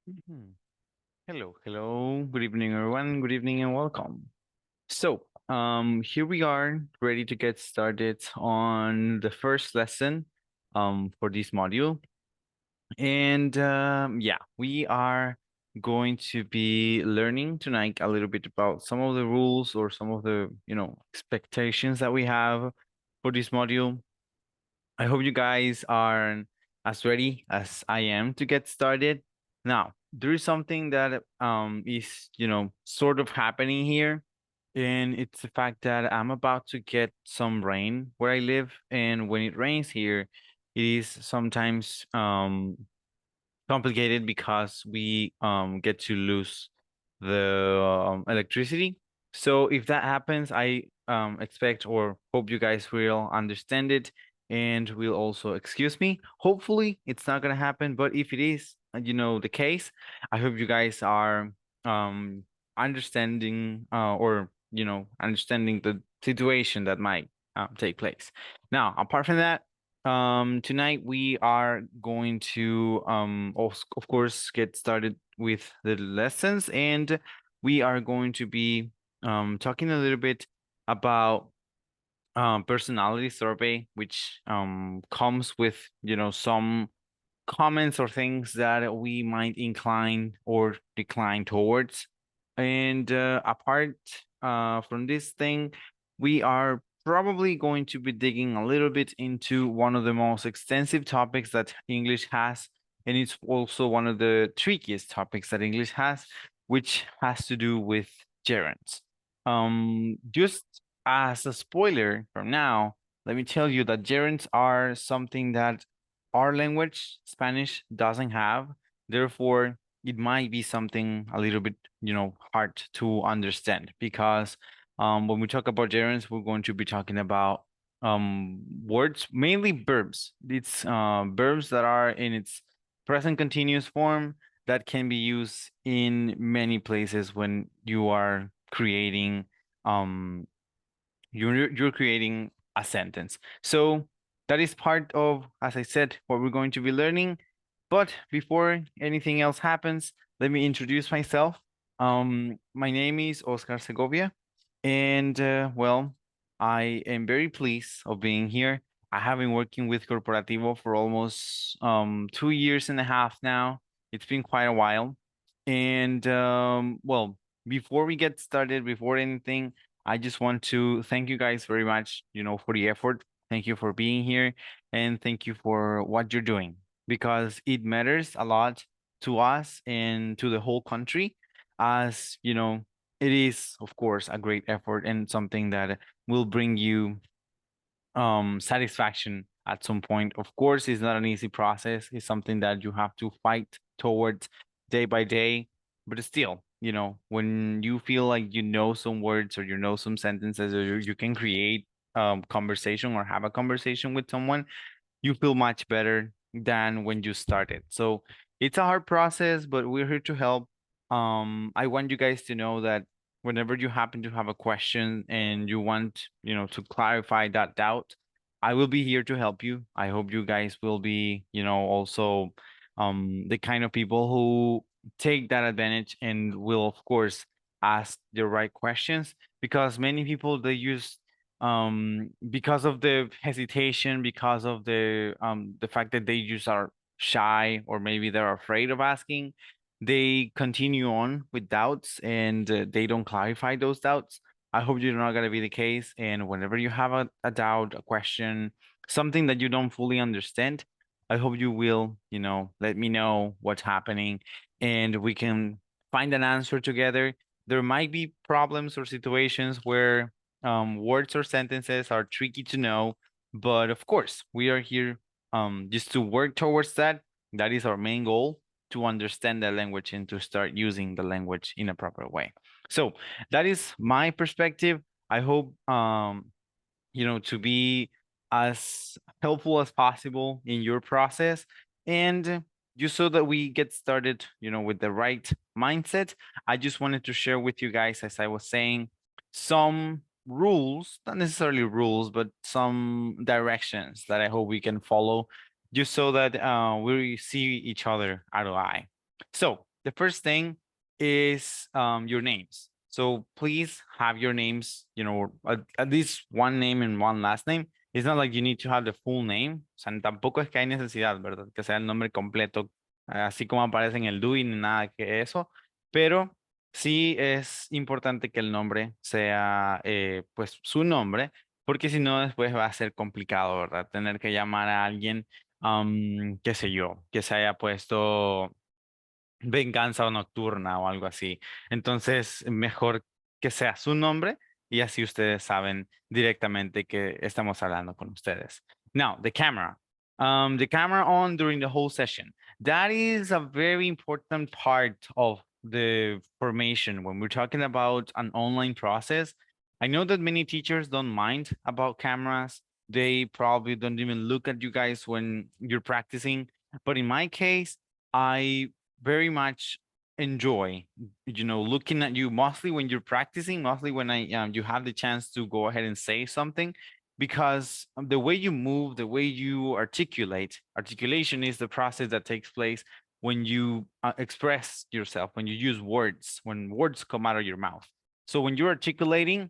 Mhm. Hello, hello. Good evening, everyone. Good evening and welcome. Here we are, ready to get started on the first lesson, for this module. And yeah, we are going to be learning tonight a little bit about some of the rules or some of the, expectations that we have for this module. I hope you guys are as ready as I am to get started. Now, there is something that is, sort of happening here, and it's the fact that I'm about to get some rain where I live, and when it rains here, it is sometimes complicated because we get to lose the electricity. So if that happens, I expect or hope you guys will understand it and will also excuse me. Hopefully it's not gonna happen, but if it is, the case, I hope you guys are um understanding or understanding the situation that might take place. Now, apart from that, tonight we are going to of course get started with the lessons, and we are going to be talking a little bit about personality survey, which comes with, some comments or things that we might incline or decline towards. And apart from this thing, we are probably going to be digging a little bit into one of the most extensive topics that English has, and it's also one of the trickiest topics that English has, which has to do with gerunds. Just as a spoiler from now, let me tell you that gerunds are something that our language, Spanish, doesn't have. Therefore, it might be something a little bit, hard to understand because when we talk about gerunds, we're going to be talking about words, mainly verbs. It's verbs that are in its present continuous form that can be used in many places when you are creating you're creating a sentence. So that is part of, as I said, what we're going to be learning. But before anything else happens, let me introduce myself. My name is Oscar Segovia, and well, I am very pleased of being here. I have been working with Corporativo for almost 2 years and a half now. It's been quite a while, and well, before we get started, before anything, I just want to thank you guys very much, for the effort. Thank you for being here, and thank you for what you're doing because it matters a lot to us and to the whole country, as it is, of course, a great effort and something that will bring you satisfaction at some point. Of course, it's not an easy process. It's something that you have to fight towards day by day. But still, when you feel like you know some words or you know some sentences or you can create conversation or have a conversation with someone, you feel much better than when you started. So it's a hard process, but we're here to help. I want you guys to know that whenever you happen to have a question and you want, to clarify that doubt, I will be here to help you. I hope you guys will be, also the kind of people who take that advantage and will, of course, ask the right questions because many people they use because of the hesitation, because of the fact that they just are shy or maybe they're afraid of asking, they continue on with doubts and they don't clarify those doubts. I hope you're not going to be the case, and whenever you have a doubt, a question, something that you don't fully understand, I hope you will, let me know what's happening and we can find an answer together. There might be problems or situations where words or sentences are tricky to know, but of course, we are here just to work towards that. That is our main goal, to understand the language and to start using the language in a proper way. So that is my perspective. I hope to be as helpful as possible in your process, and just so that we get started, with the right mindset, I just wanted to share with you guys, as I was saying, some rules, not necessarily rules, but some directions that I hope we can follow just so that we see each other eye to eye. So the first thing is your names. So please have your names, you know, at least one name and one last name. It's not like you need to have the full name. O sea, tampoco es que hay necesidad, ¿verdad? Que sea el nombre completo, así como aparece en el DUI, ni nada que eso. Pero sí es importante que el nombre sea, pues, su nombre, porque si no, después va a ser complicado, ¿verdad? Tener que llamar a alguien, qué sé yo, que se haya puesto venganza o nocturna o algo así. Entonces, mejor que sea su nombre y así ustedes saben directamente que estamos hablando con ustedes. Now, the camera. The camera on during the whole session. That is a very important part of the formation when we're talking about an online process. I know that many teachers don't mind about cameras. They probably don't even look at you guys when you're practicing. But in my case, I very much enjoy, you know, looking at you mostly when you're practicing, mostly when you have the chance to go ahead and say something, because the way you move, the way you articulation is the process that takes place when you express yourself, when you use words, when words come out of your mouth. So when you're articulating,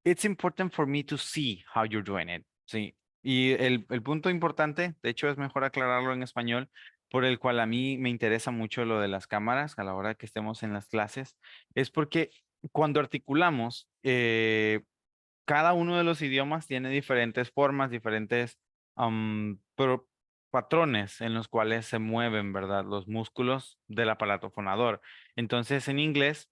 it's important for me to see how you're doing it. Sí. Y el punto importante, de hecho es mejor aclararlo en español, por el cual a mí me interesa mucho lo de las cámaras a la hora que estemos en las clases, es porque cuando articulamos, cada uno de los idiomas tiene diferentes formas, diferentes pero patrones en los cuales se mueven, ¿verdad? Los músculos del aparato fonador. Entonces, en inglés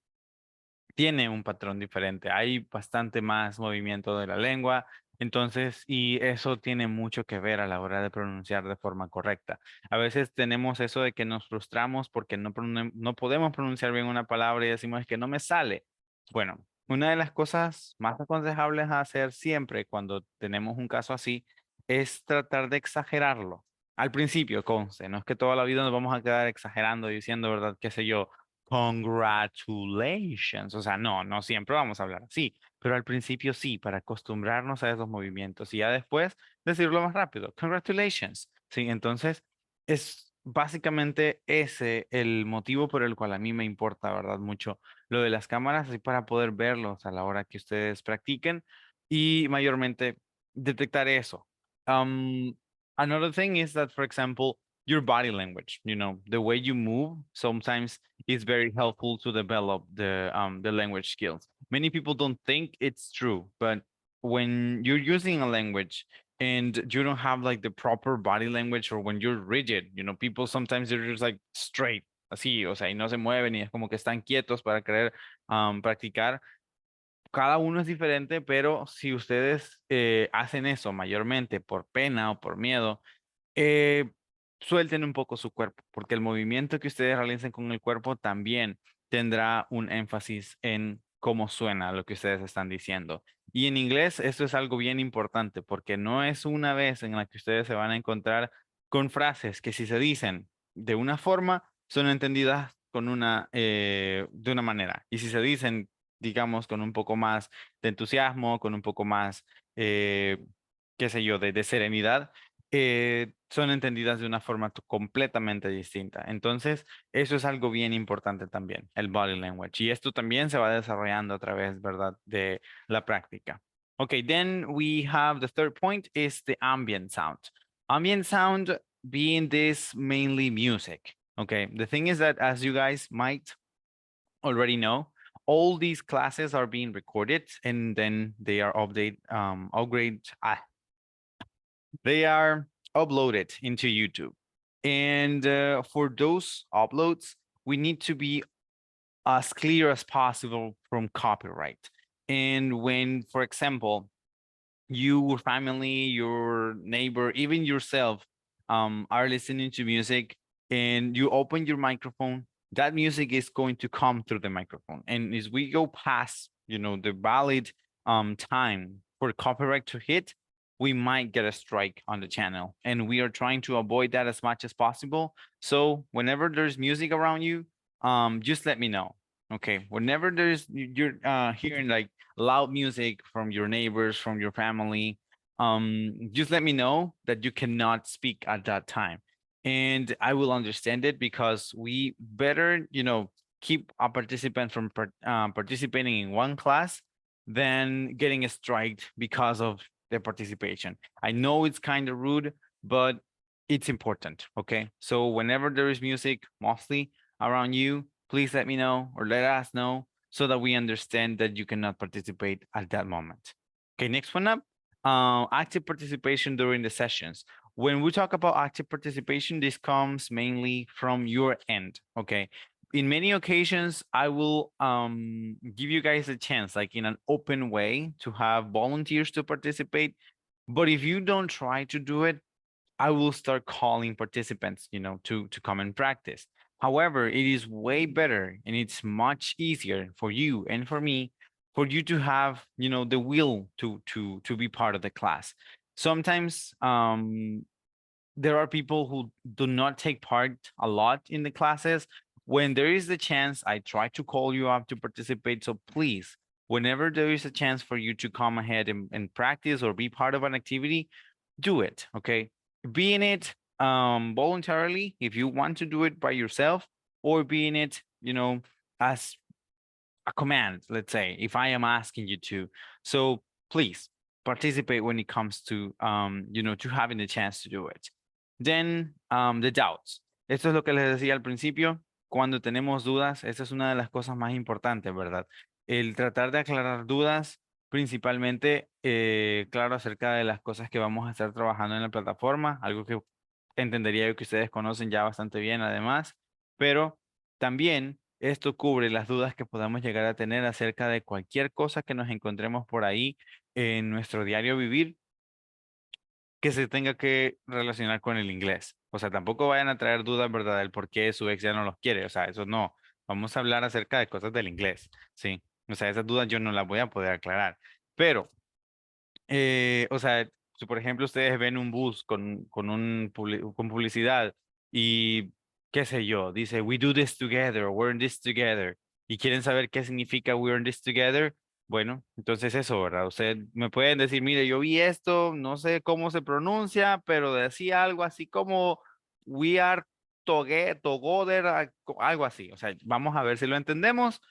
tiene un patrón diferente. Hay bastante más movimiento de la lengua, entonces, y eso tiene mucho que ver a la hora de pronunciar de forma correcta. A veces tenemos eso de que nos frustramos porque no podemos pronunciar bien una palabra y decimos que no me sale. Bueno, una de las cosas más aconsejables a hacer siempre cuando tenemos un caso así es tratar de exagerarlo. Al principio, conste, no es que toda la vida nos vamos a quedar exagerando diciendo, ¿verdad? Qué sé yo, congratulations. O sea, no siempre vamos a hablar así, pero al principio sí, para acostumbrarnos a esos movimientos y ya después decirlo más rápido. Congratulations. Sí, entonces es básicamente ese el motivo por el cual a mí me importa, ¿verdad? Mucho lo de las cámaras, así para poder verlos a la hora que ustedes practiquen y mayormente detectar eso. Um, Another thing is that, for example, your body language, you know, the way you move sometimes is very helpful to develop the language skills. Many people don't think it's true, but when you're using a language and you don't have like the proper body language, or when you're rigid, you know, people sometimes they're just like straight, así, o sea, y no se mueven y es como que están quietos para querer practicar. Cada uno es diferente, pero si ustedes hacen eso mayormente por pena o por miedo, eh, suelten un poco su cuerpo, porque el movimiento que ustedes realicen con el cuerpo también tendrá un énfasis en cómo suena lo que ustedes están diciendo. Y en inglés esto es algo bien importante, porque no es una vez en la que ustedes se van a encontrar con frases que si se dicen de una forma, son entendidas de una manera. Y si se dicen, digamos, con un poco más de entusiasmo, con un poco más, qué sé yo, de serenidad, son entendidas de una forma completamente distinta. Entonces, eso es algo bien importante también, el body language. Y esto también se va desarrollando a través, ¿verdad?, de la práctica. Okay, then we have the third point is the ambient sound. Ambient sound being this mainly music. Okay, the thing is that as you guys might already know, all these classes are being recorded and then they are they are uploaded into YouTube. And for those uploads, we need to be as clear as possible from copyright. And when, for example, your family, your neighbor, even yourself are listening to music and you open your microphone, that music is going to come through the microphone. And as we go past, you know, the valid time for copyright to hit, we might get a strike on the channel. And we are trying to avoid that as much as possible. So whenever there's music around you, just let me know. Okay, whenever you're hearing like loud music from your neighbors, from your family, just let me know that you cannot speak at that time. and I will understand it because we better, keep a participant from participating in one class than getting a strike because of their participation. I know it's kind of rude, but it's important. Okay. So whenever there is music, mostly around you, please let me know or let us know so that we understand that you cannot participate at that moment. Okay. Next one up, active participation during the sessions. When we talk about active participation, this comes mainly from your end. Okay. In many occasions, I will give you guys a chance, like in an open way, to have volunteers to participate. But if you don't try to do it, I will start calling participants, to come and practice. However, it is way better and it's much easier for you and for me for you to have, the will to be part of the class. Sometimes there are people who do not take part a lot in the classes. When there is the chance, I try to call you up to participate. So please, whenever there is a chance for you to come ahead and practice or be part of an activity, do it. Okay. Be in it voluntarily if you want to do it by yourself, or be in it, as a command, let's say, if I am asking you to. So please participate when it comes to to having the chance to do it. Then the doubts. Esto es lo que les decía al principio. Cuando tenemos dudas, esa es una de las cosas más importantes, ¿verdad? El tratar de aclarar dudas, principalmente, claro, acerca de las cosas que vamos a estar trabajando en la plataforma, algo que entendería yo que ustedes conocen ya bastante bien, además, pero también esto cubre las dudas que podamos llegar a tener acerca de cualquier cosa que nos encontremos por ahí en nuestro diario vivir que se tenga que relacionar con el inglés. O sea, tampoco vayan a traer dudas, ¿verdad?, del por qué su ex ya no los quiere. O sea, eso no. Vamos a hablar acerca de cosas del inglés, ¿sí? O sea, esas dudas yo no las voy a poder aclarar. Pero o sea, si por ejemplo ustedes ven un bus con publicidad y qué sé yo, dice we do this together or we're in this together y quieren saber qué significa we're in this together, bueno, entonces eso, ¿verdad? Ustedes me pueden decir, mire, yo vi esto, no sé cómo se pronuncia, pero decía algo así como we are together, algo así. O sea, vamos a ver si lo entendemos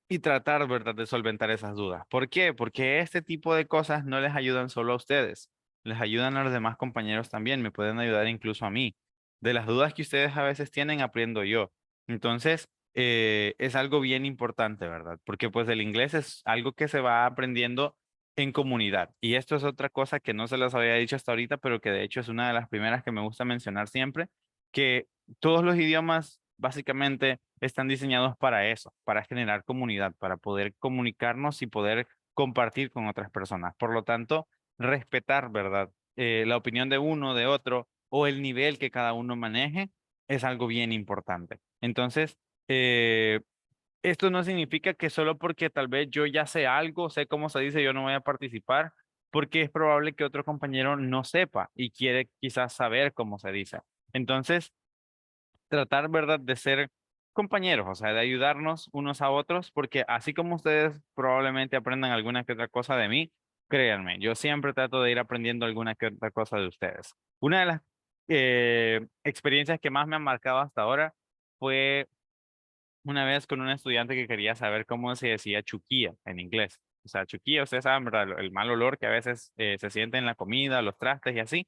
y tratar, ¿verdad?, de solventar esas dudas. ¿Por qué? Porque este tipo de cosas no les ayudan solo a ustedes, les ayudan a los demás compañeros también, me pueden ayudar incluso a mí. De las dudas que ustedes a veces tienen, aprendo yo. Entonces, es algo bien importante, ¿verdad? Porque pues el inglés es algo que se va aprendiendo en comunidad. Y esto es otra cosa que no se les había dicho hasta ahorita, pero que de hecho es una de las primeras que me gusta mencionar siempre, que todos los idiomas básicamente están diseñados para eso, para generar comunidad, para poder comunicarnos y poder compartir con otras personas. Por lo tanto, respetar, ¿verdad? La opinión de uno, de otro, o el nivel que cada uno maneje, es algo bien importante. Entonces, esto no significa que solo porque tal vez yo ya sé algo, sé cómo se dice, yo no voy a participar, porque es probable que otro compañero no sepa y quiere quizás saber cómo se dice. Entonces, tratar, ¿verdad?, de ser compañeros, o sea, de ayudarnos unos a otros, porque así como ustedes probablemente aprendan alguna que otra cosa de mí, créanme, yo siempre trato de ir aprendiendo alguna que otra cosa de ustedes. Una de las experiencias que más me han marcado hasta ahora fue una vez con un estudiante que quería saber cómo se decía chuquilla en inglés. O sea, chuquilla, ustedes saben, ¿verdad?, el mal olor que a veces se siente en la comida, los trastes y así.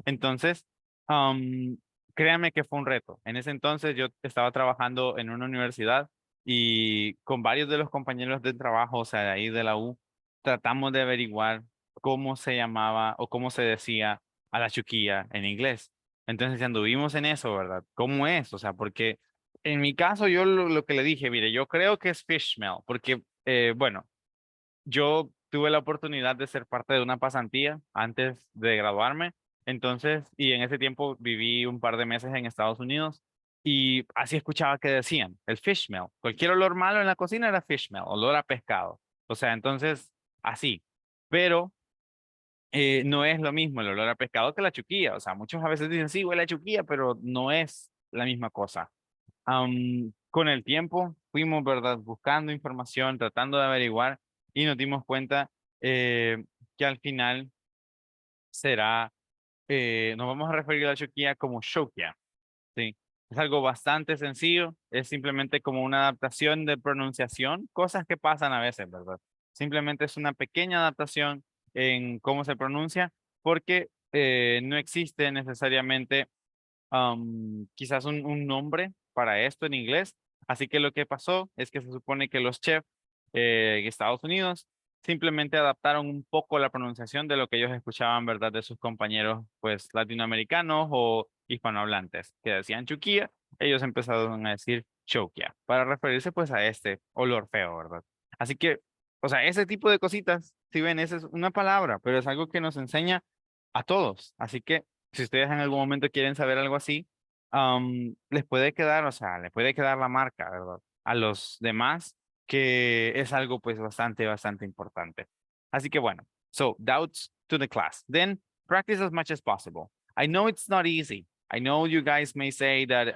Entonces, am, créanme que fue un reto. En ese entonces yo estaba trabajando en una universidad y con varios de los compañeros de trabajo, o sea, de ahí de la U, tratamos de averiguar cómo se llamaba o cómo se decía a la chuquilla en inglés. Entonces, anduvimos en eso, ¿verdad? ¿Cómo es? O sea, porque en mi caso yo lo que le dije, mire, yo creo que es fish smell, porque, bueno, yo tuve la oportunidad de ser parte de una pasantía antes de graduarme, entonces, y en ese tiempo viví un par de meses en Estados Unidos y así escuchaba que decían, el fish smell, cualquier olor malo en la cocina era fish smell, olor a pescado, o sea, entonces, así, pero no es lo mismo el olor a pescado que la chuquilla, o sea, muchos a veces dicen, sí, huele a chuquilla, pero no es la misma cosa. Con el tiempo fuimos, ¿verdad?, buscando información, tratando de averiguar y nos dimos cuenta que al final será nos vamos a referir a la choquilla como choquia, ¿sí? Es algo bastante sencillo, es simplemente como una adaptación de pronunciación, cosas que pasan a veces, ¿verdad? Simplemente es una pequeña adaptación en cómo se pronuncia, porque no existe necesariamente quizás un nombre para esto en inglés. Así que lo que pasó es que se supone que los chefs en Estados Unidos simplemente adaptaron un poco la pronunciación de lo que ellos escuchaban, ¿verdad? De sus compañeros, pues, latinoamericanos o hispanohablantes, que decían chuquilla, ellos empezaron a decir choquia, para referirse, pues, a este olor feo, ¿verdad? Así que, o sea, ese tipo de cositas, si ven, esa es una palabra, pero es algo que nos enseña a todos. Así que si ustedes en algún momento quieren saber algo así, les puede quedar, o sea, les puede quedar la marca, ¿verdad? A los demás, que es algo pues bastante importante. Así que bueno, so doubts to the class. Then practice as much as possible. I know it's not easy. I know you guys may say that,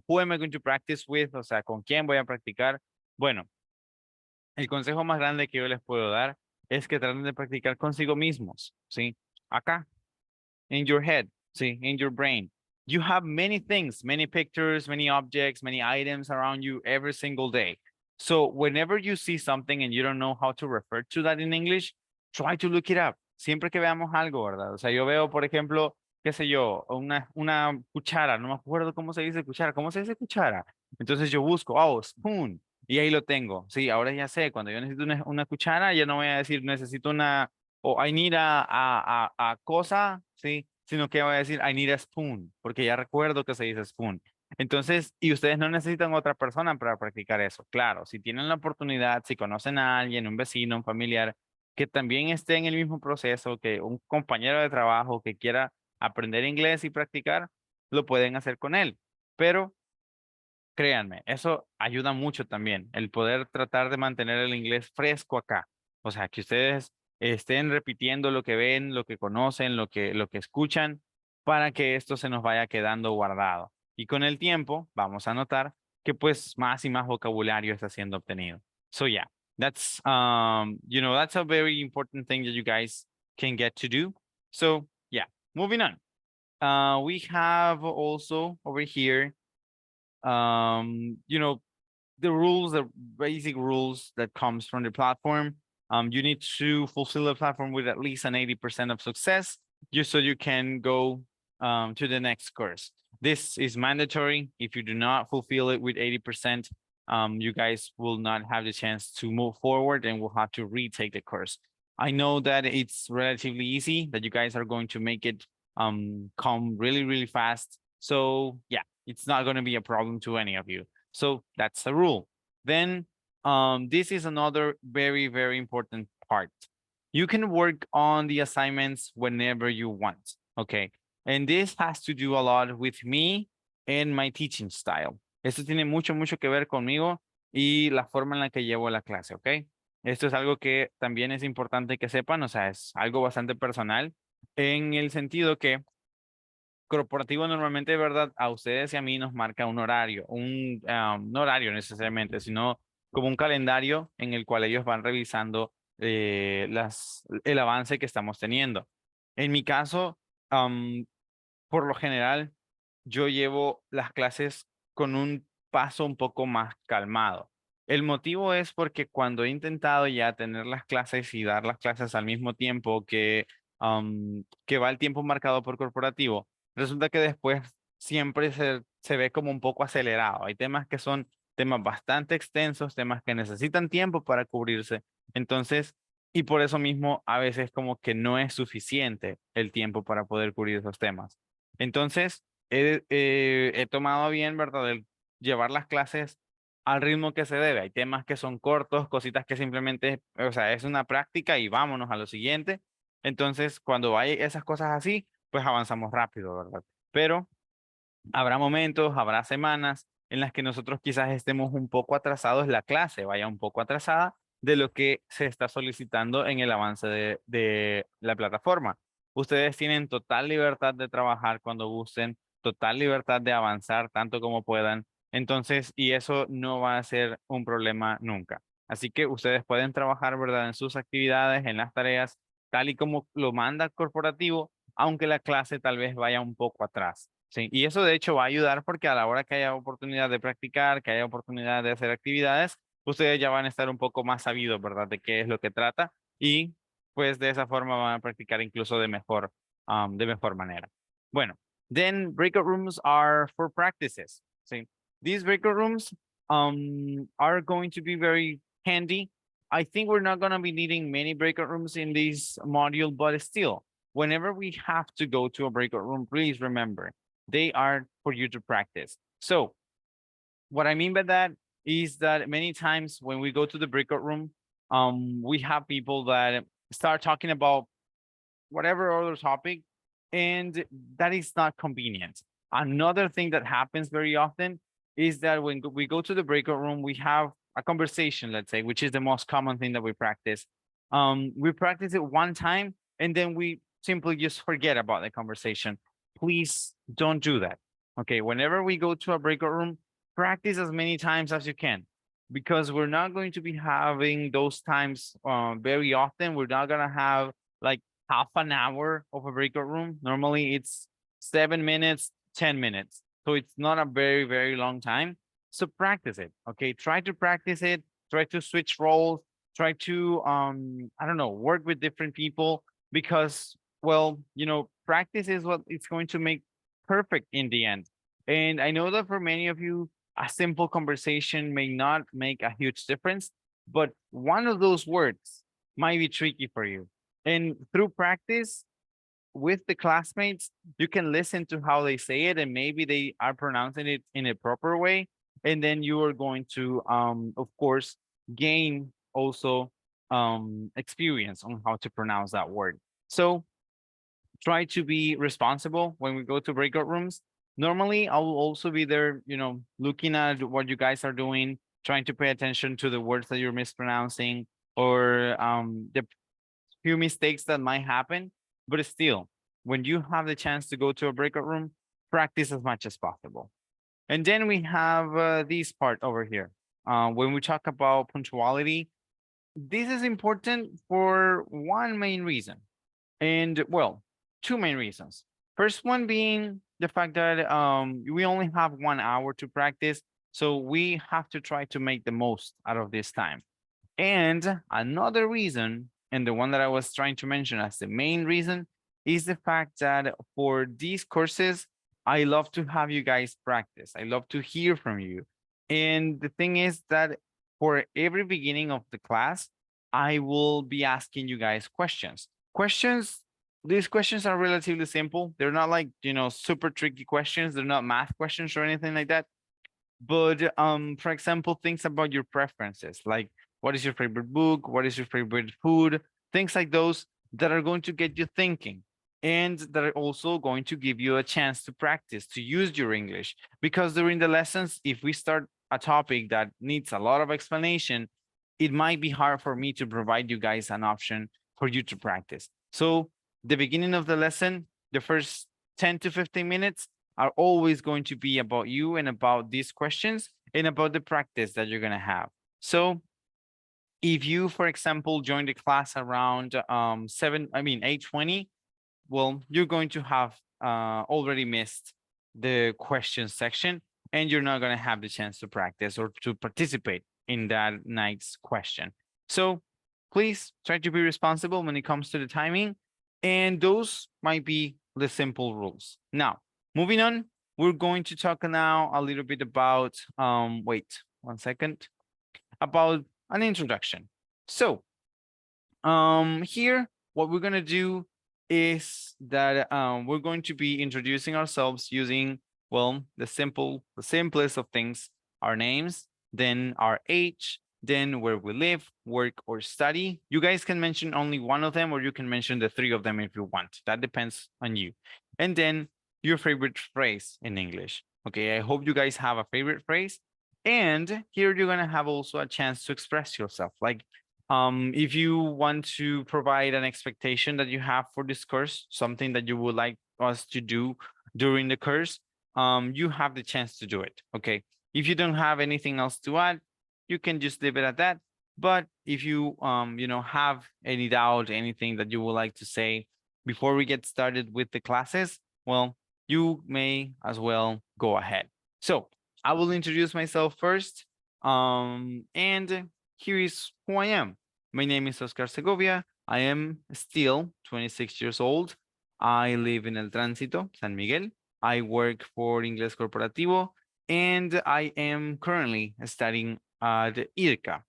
who am I going to practice with? O sea, ¿con quién voy a practicar? Bueno, el consejo más grande que yo les puedo dar es que traten de practicar consigo mismos, ¿sí? Acá, in your head, see, in your brain. You have many things, many pictures, many objects, many items around you every single day. So whenever you see something and you don't know how to refer to that in English, try to look it up. Siempre que veamos algo, ¿verdad? O sea, yo veo, por ejemplo, qué sé yo, una cuchara, no me acuerdo cómo se dice cuchara, ¿cómo se dice cuchara? Entonces yo busco, oh, spoon, y ahí lo tengo. Sí, ahora ya sé, cuando yo necesito una cuchara, ya no voy a decir necesito una o I need a cosa, ¿sí? Sino que voy a decir I need a spoon, porque ya recuerdo que se dice spoon. Entonces, y ustedes no necesitan otra persona para practicar eso. Claro, si tienen la oportunidad, si conocen a alguien, un vecino, un familiar, que también esté en el mismo proceso, que un compañero de trabajo que quiera aprender inglés y practicar, lo pueden hacer con él. Pero créanme, eso ayuda mucho también, el poder tratar de mantener el inglés fresco acá. O sea, que ustedes estén repitiendo lo que ven, lo que conocen, lo que escuchan, para que esto se nos vaya quedando guardado. Y con el tiempo vamos a notar que pues más y más vocabulario está siendo obtenido. So yeah, that's a very important thing that you guys can get to do. So yeah, moving on. We have also over here the rules, the basic rules that comes from the platform. You need to fulfill the platform with at least an 80% of success, just so you can go to the next course. This is mandatory. If you do not fulfill it with 80%, you guys will not have the chance to move forward and will have to retake the course. I know that it's relatively easy, that you guys are going to make it come really fast. So yeah, it's not going to be a problem to any of you. So that's the rule. Then this is another very important part. You can work on the assignments whenever you want, okay? And this has to do a lot with me and my teaching style. Esto tiene mucho que ver conmigo y la forma en la que llevo la clase, ¿ok? Esto es algo que también es importante que sepan, o sea, es algo bastante personal en el sentido que corporativo normalmente, ¿verdad? A ustedes y a mí nos marca un horario, no horario necesariamente, sino como un calendario en el cual ellos van revisando el avance que estamos teniendo. En mi caso, por lo general, yo llevo las clases con un paso un poco más calmado. El motivo es porque cuando he intentado ya tener las clases y dar las clases al mismo tiempo que va el tiempo marcado por corporativo, resulta que después siempre se ve como un poco acelerado. Hay temas que son temas bastante extensos, temas que necesitan tiempo para cubrirse. Entonces, y por eso mismo a veces como que no es suficiente el tiempo para poder cubrir esos temas. Entonces, he tomado bien, ¿verdad? El llevar las clases al ritmo que se debe. Hay temas que son cortos, cositas que simplemente, o sea, es una práctica y vámonos a lo siguiente. Entonces, cuando hay esas cosas así, pues avanzamos rápido, ¿verdad? Pero habrá momentos, habrá semanas en las que nosotros quizás estemos un poco atrasados, la clase vaya un poco atrasada de lo que se está solicitando en el avance de la plataforma. Ustedes tienen total libertad de trabajar cuando gusten, total libertad de avanzar tanto como puedan. Entonces, y eso no va a ser un problema nunca. Así que ustedes pueden trabajar, ¿verdad? En sus actividades, en las tareas, tal y como lo manda el corporativo, aunque la clase tal vez vaya un poco atrás. Sí, y eso de hecho va a ayudar porque a la hora que haya oportunidad de practicar, que haya oportunidad de hacer actividades, ustedes ya van a estar un poco más sabidos, ¿verdad? De qué es lo que trata y pues de esa forma van a practicar incluso de mejor manera. Bueno, then breakout rooms are for practices. Sí, these breakout rooms are going to be very handy. I think we're not going to be needing many breakout rooms in this module, but still, whenever we have to go to a breakout room, please remember, they are for you to practice. So what I mean by that is that many times when we go to the breakout room, we have people that start talking about whatever other topic, and that is not convenient. Another thing that happens very often is that when we go to the breakout room, we have a conversation, let's say, which is the most common thing that we practice. We practice it one time, and then we simply just forget about the conversation. Please don't do that. Okay, whenever we go to a breakout room, practice as many times as you can, because we're not going to be having those times very often. We're not gonna have like half an hour of a breakout room. Normally it's 7 minutes, 10 minutes. So it's not a very, very long time. So practice it. Okay. Try to practice it. Try to switch roles. Try to I don't know, work with different people, because well, practice is what it's going to make perfect in the end. And I know that for many of you, a simple conversation may not make a huge difference, but one of those words might be tricky for you. And through practice with the classmates, you can listen to how they say it, and maybe they are pronouncing it in a proper way. And then you are going to, of course, gain also experience on how to pronounce that word. So try to be responsible when we go to breakout rooms. Normally, I will also be there, looking at what you guys are doing, trying to pay attention to the words that you're mispronouncing, or the few mistakes that might happen. But still, when you have the chance to go to a breakout room, practice as much as possible. And then we have this part over here. When we talk about punctuality, this is important for one main reason. And well, two main reasons. First one being the fact that we only have 1 hour to practice. So we have to try to make the most out of this time. And another reason, and the one that I was trying to mention as the main reason, is the fact that for these courses, I love to have you guys practice. I love to hear from you. And the thing is that for every beginning of the class, I will be asking you guys questions. These questions are relatively simple. They're not like, super tricky questions. They're not math questions or anything like that. But for example, things about your preferences, like what is your favorite book? What is your favorite food? Things like those that are going to get you thinking, and that are also going to give you a chance to practice, to use your English. Because during the lessons, if we start a topic that needs a lot of explanation, it might be hard for me to provide you guys an option for you to practice. So the beginning of the lesson, the first 10 to 15 minutes are always going to be about you and about these questions and about the practice that you're going to have. So if you, for example, join the class around 8:20, well, you're going to have already missed the question section, and you're not going to have the chance to practice or to participate in that night's question. So please try to be responsible when it comes to the timing, and those might be the simple rules. Now, moving on, we're going to talk now a little bit about, wait, 1 second, about an introduction. So here, what we're going to do is that we're going to be introducing ourselves using, well, the simplest of things, our names, then our age, then where we live, work, or study. You guys can mention only one of them, or you can mention the 3 of them if you want. That depends on you. And then your favorite phrase in English. Okay, I hope you guys have a favorite phrase. And here you're gonna have also a chance to express yourself. Like if you want to provide an expectation that you have for this course, something that you would like us to do during the course, you have the chance to do it. Okay. If you don't have anything else to add, you can just leave it at that. But if you have any doubt, anything that you would like to say, before we get started with the classes, well, you may as well go ahead. So I will introduce myself first. And here is who I am. My name is Oscar Segovia. I am still 26 years old. I live in El Tránsito, San Miguel. I work for Ingles Corporativo, and I am currently studying at IRCA.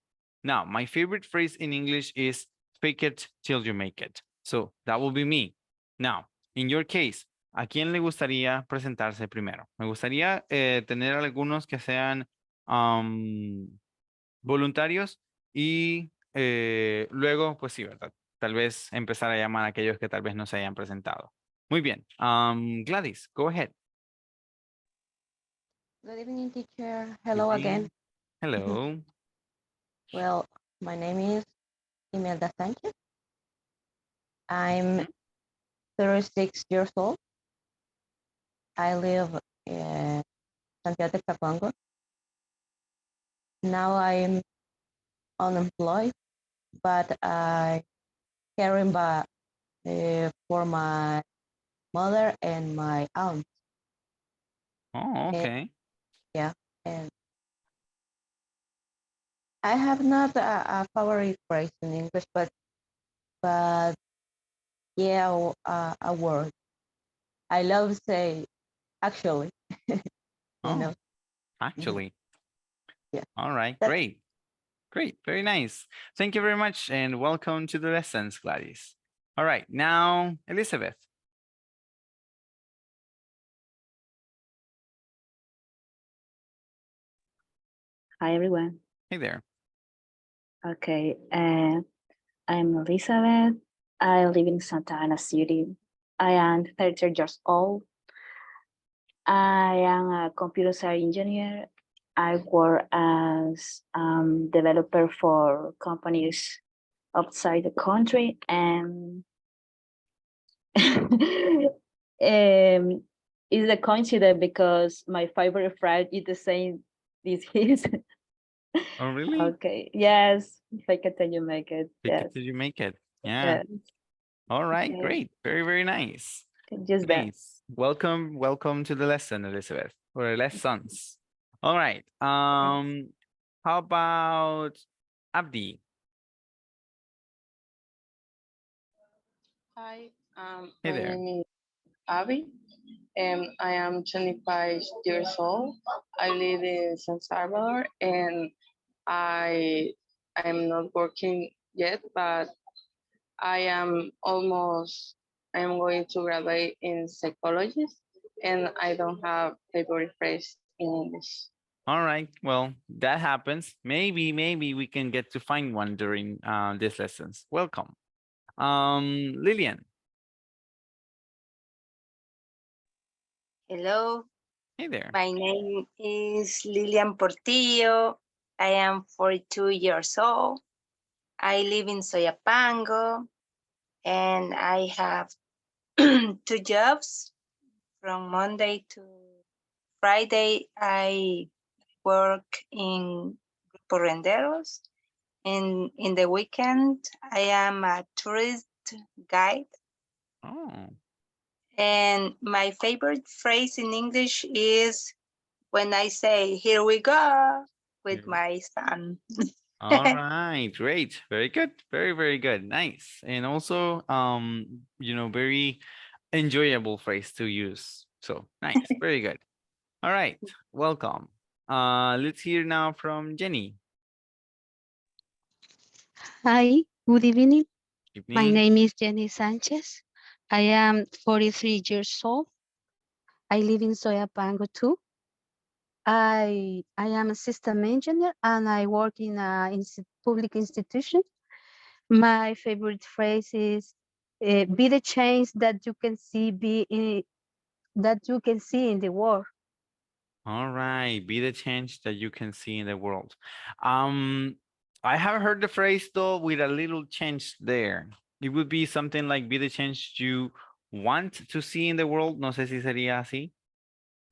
Now, my favorite phrase in English is fake it till you make it. So that will be me. Now, in your case, ¿a quién le gustaría presentarse primero? Me gustaría tener algunos que sean voluntarios y luego, pues sí, ¿verdad? Tal vez empezar a llamar a aquellos que tal vez no se hayan presentado. Muy bien. Gladys, go ahead. Good evening, teacher. Hello again. Hello. Well, my name is Imelda Sanchez. I'm 36 years old. I live in Santiago de Tacuango. Now I'm unemployed, but I caring for my mother and my aunt. Oh, okay. Yeah, and I have not a favorite phrase in English, but yeah, a word. I love say actually. Oh, actually. Yeah. All right, great. Great, very nice. Thank you very much and welcome to the lessons, Gladys. All right, now Elizabeth. Hi, everyone. Hey there. Okay, I'm Elizabeth. I live in Santa Ana City. I am 30 years old. I am a computer science engineer. I work as developer for companies outside the country, and it's a coincidence because my favorite friend is the same as his. Oh, really? Okay, yes, fake it till you make it. Fake Yes. it till you make it. Yeah. Yes. All right, Okay. great. Very, very nice. Just that. Nice. Welcome to the lesson, Elizabeth, or lessons. All right. How about Abdi? Hi, Hey my there. name is Abby, and I am 25 years old. I live in San Salvador, and I'm not working yet, but I am going to graduate in psychology, and I don't have favorite phrase in English. All right. Well, that happens. Maybe we can get to find one during these lessons. Welcome. Lillian. Hello, Hey there. my name is Lilian Portillo. I am 42 years old. I live in Soyapango, and I have 2 jobs. From Monday to Friday, I work in Grupo Renderos, and in the weekend, I am a tourist guide. Oh. And my favorite phrase in English is when I say, here we go with my son. All right, great. Very good. Very, very good. Nice. And also, very enjoyable phrase to use. So nice. Very good. All right. Welcome. Let's hear now from Jenny. Hi, good evening. My Evening. name is Jenny Sanchez. I am 43 years old. I live in Soyapango too. I am a system engineer and I work in a public institution. My favorite phrase is be the change that you can see in the world. All right. Be the change that you can see in the world. I have heard the phrase though with a little change there. It would be something like be the change you want to see in the world. No sé si sería así.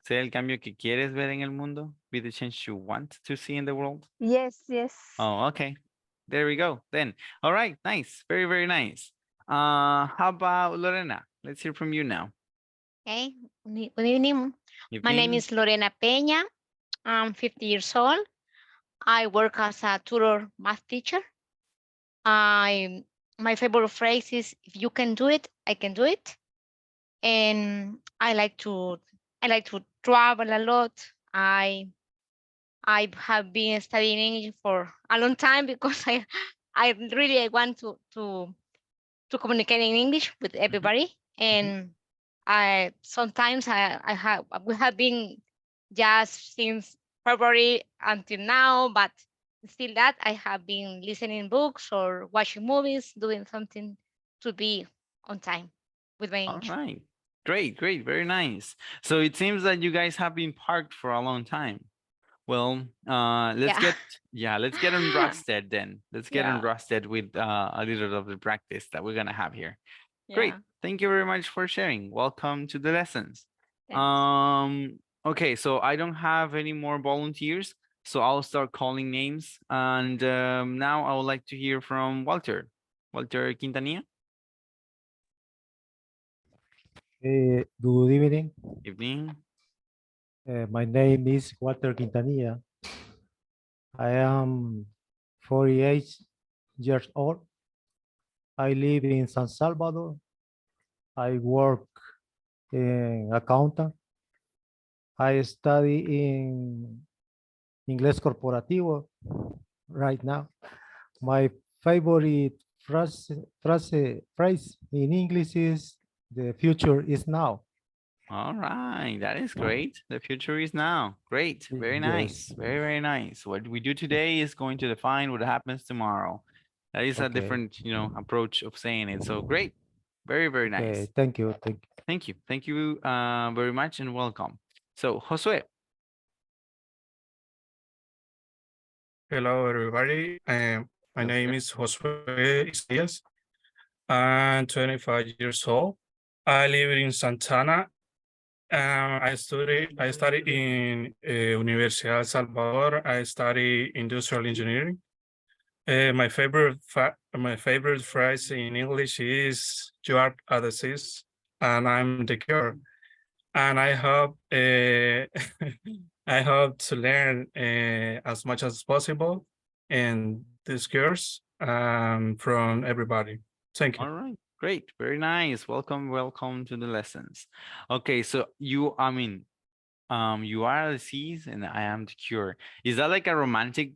Sea el cambio que quieres ver en el mundo. Be the change you want to see in the world. Yes, yes. Oh, okay. There we go then. All right, nice. Very, very nice. How about Lorena? Let's hear from you now. Okay, good evening. My name Evening. is Lorena Peña. I'm 50 years old. I work as a tutor math teacher. My favorite phrase is, if you can do it, I can do it. And I like to travel a lot. I have been studying English for a long time because I really want to communicate in English with everybody. And we have been just since February until now, but still that I have been listening books or watching movies, doing something to be on time with my All English. right. Great, great, very nice. So it seems that you guys have been parked for a long time. Well, let's get unrusted then. Let's get Yeah. unrusted with a little of the practice that we're gonna have here. Great. Yeah. Thank you very much for sharing. Welcome to the lessons. Thanks. Okay, so I don't have any more volunteers, so I'll start calling names. And now I would like to hear from Walter. Walter Quintanilla. Good evening. Evening. My name is Walter Quintanilla. I am 48 years old. I live in San Salvador. I work in accountant. I study in Inglés Corporativo right now. My favorite phrase in English is the future is now. All right, that is great. The future is now. Great, very nice, Yes. very, very nice. What we do today is going to define what happens tomorrow. That is a Okay. different, approach of saying it. So great, very, very nice. Okay, thank you. Thank you very much and welcome. So Josue. Hello, everybody. My name is Josue Isaías. I'm 25 years old. I live in Santana. I study in Universidad El Salvador. I study industrial engineering. My favorite phrase in English is "You are a disease, and I'm the cure." And I hope I hope to learn as much as possible in this course from everybody. Thank you. All right, great, very nice. Welcome, welcome to the lessons. Okay, so you are the disease and I am the cure. Is that like a romantic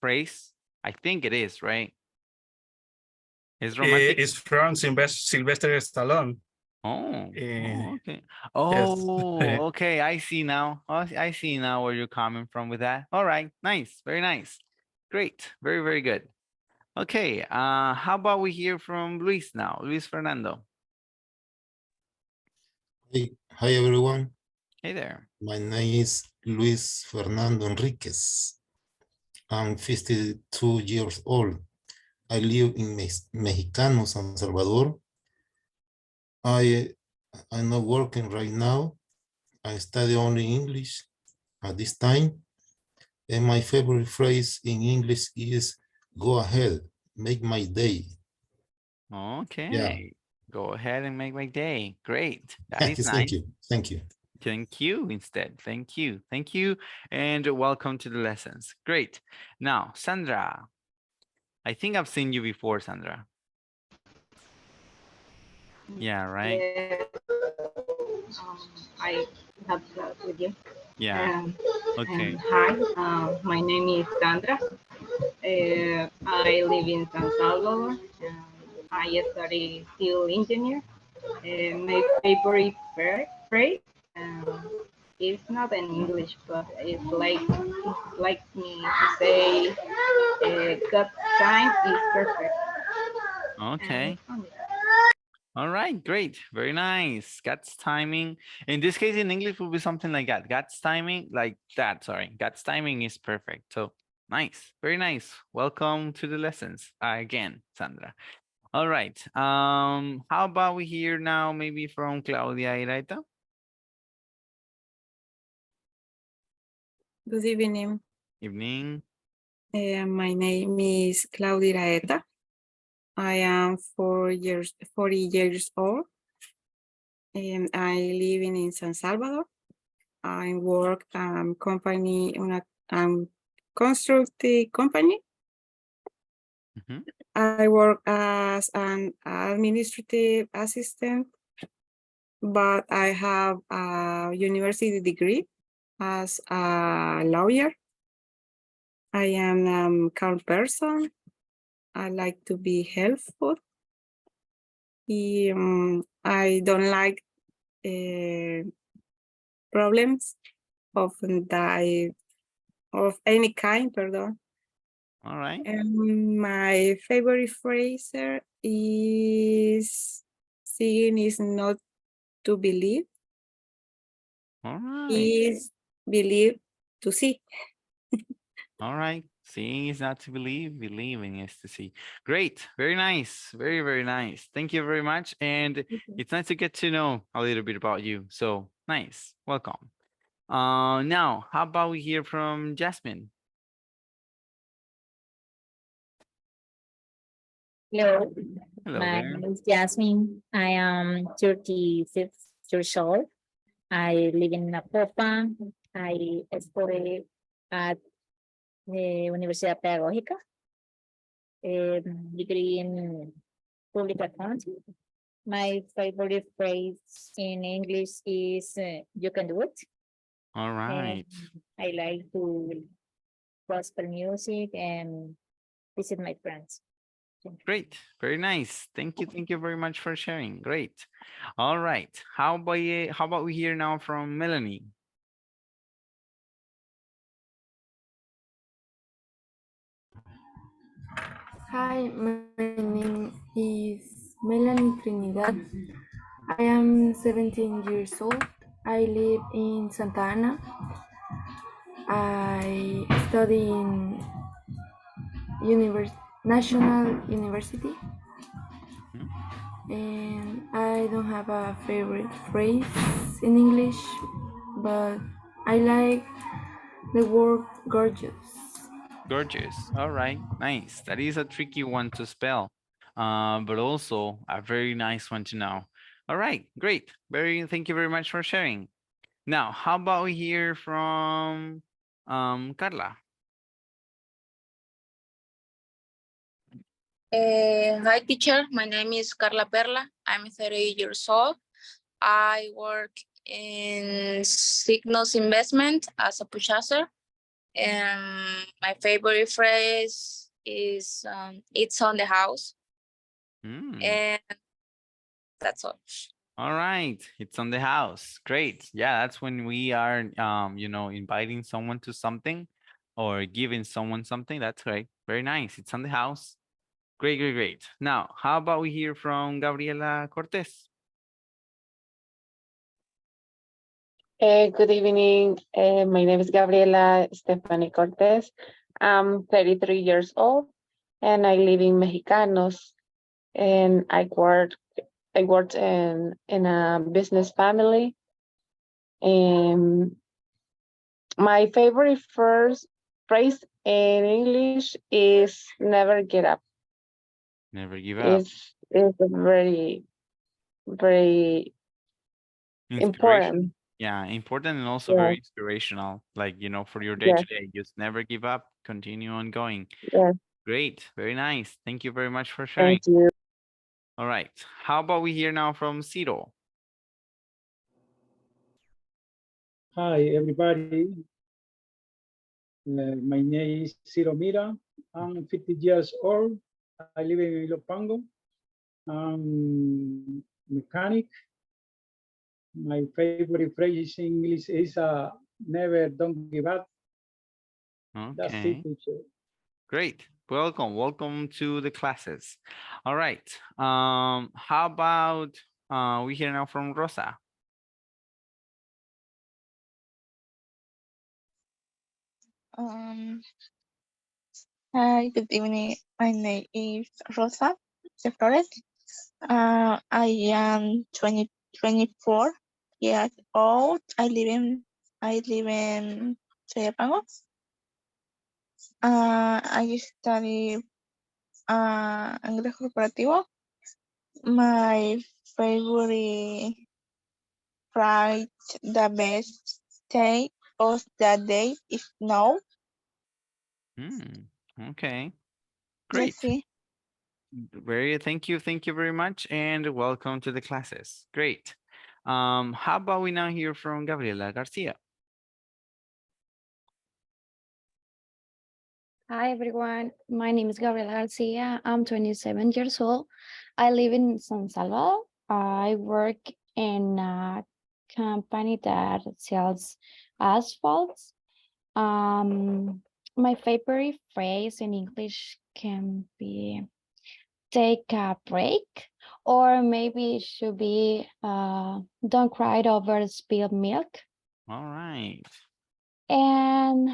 phrase? I think it is, right? It's romantic. It's from Sylvester Stallone. Okay. Yes. Oh, okay. I see now. Oh, I see now where you're coming from with that. All right. Nice. Very nice. Great. Very, very good. Okay. How about we hear from Luis now? Luis Fernando. Hi everyone. Hey there. My name is Luis Fernando Enriquez. I'm 52 years old. I live in Mexicano, San Salvador. I'm not working right now. I study only English at this time. And my favorite phrase in English is, go ahead, make my day. Okay. Yeah. Go ahead and make my day. Great. That is nice. Thank you. Thank you. Thank you instead. Thank you. Thank you. And welcome to the lessons. Great. Now, Sandra. I think I've seen you before, Sandra. Yeah, right? Yeah. I have class with you. Yeah. Okay. Hi, my name is Sandra. I live in San Salvador. I study civil engineer. My favorite phrase is not in English, but it's like me to say, God's time is perfect. Okay. All right, great. Very nice. God's timing. In this case, in English, will be something like that. God's timing, like that. Sorry. God's timing is perfect. So nice. Very nice. Welcome to the lessons again, Sandra. All right. How about we hear now maybe from Claudia Iraeta? Good evening. Evening. My name is Claudia Iraeta. I am 40 years old. And I live in San Salvador. I work company una constructing company. Mhm. I work as an administrative assistant, but I have a university degree as a lawyer. I am a calm person. I like to be helpful. I don't like problems of any kind, pardon. All right. And my favorite phrase is seeing is not to believe, All right. is believe to see. All right. Seeing is not to believe, believing is to see. Great. Very nice. Very, very nice. Thank you very much. And it's nice to get to know a little bit about you. So nice. Welcome. Now, how about we hear from Jasmine? Hello, Hello my there. name is Jasmine. I am 36 years old. I live in Napopa. I study at the Universidad Pedagógica, degree in public accounting. My favorite phrase in English is you can do it. All right. I like to gospel music and visit my friends. Great. Very nice. Thank you. Thank you very much for sharing. Great. All right. How about we hear now from Melanie? Hi, my name is Melanie Trinidad. I am 17 years old. I live in Santa Ana. I study in National University. Mhm. And I don't have a favorite phrase in English, but I like the word gorgeous. Gorgeous. All right. Nice. That is a tricky one to spell, but also a very nice one to know. All right. Great. Thank you very much for sharing. Now, how about we hear from Carla? Hi, teacher. My name is Carla Perla. I'm 30 years old. I work in Signos Investment as a purchaser. And my favorite phrase is it's on the house. And that's all. All right. It's on the house. Great. Yeah, that's when we are, inviting someone to something or giving someone something. That's great. Very nice. It's on the house. Great, great, great. Now, how about we hear from Gabriela Cortez? Good evening. My name is Gabriela Stephanie Cortez. I'm 33 years old and I live in Mexicanos. And I worked in a business family. And my favorite first phrase in English is never get up. Never give up. It's a very, very important. Yeah, important and also very inspirational. Like, for your day to day, just never give up, continue on going. Yes. Great, very nice. Thank you very much for sharing. Thank you. All right. How about we hear now from Ciro? Hi, everybody. My name is Ciro Mira. I'm 50 years old. I live in Ilopango. I'm mechanic. My favorite phrase in English is never don't give up. Okay. That's it, teacher. Great. Welcome to the classes. All right. How about we hear now from Rosa? Hi, good evening. My name is Rosa Flores. I am 24 years old. I live in Soyapango. I study Inglés corporativo. My favorite Friday, the best day of the day is now. Okay, Yes, great. sí. Thank you very much, and welcome to the classes. Great. How about we now hear from Gabriela Garcia? Hi everyone, my name is Gabriela Garcia. I'm 27 years old. I live in San Salvador. I work in a company that sells asphalts. My favorite phrase in English can be take a break, or maybe it should be don't cry over spilled milk. All right. And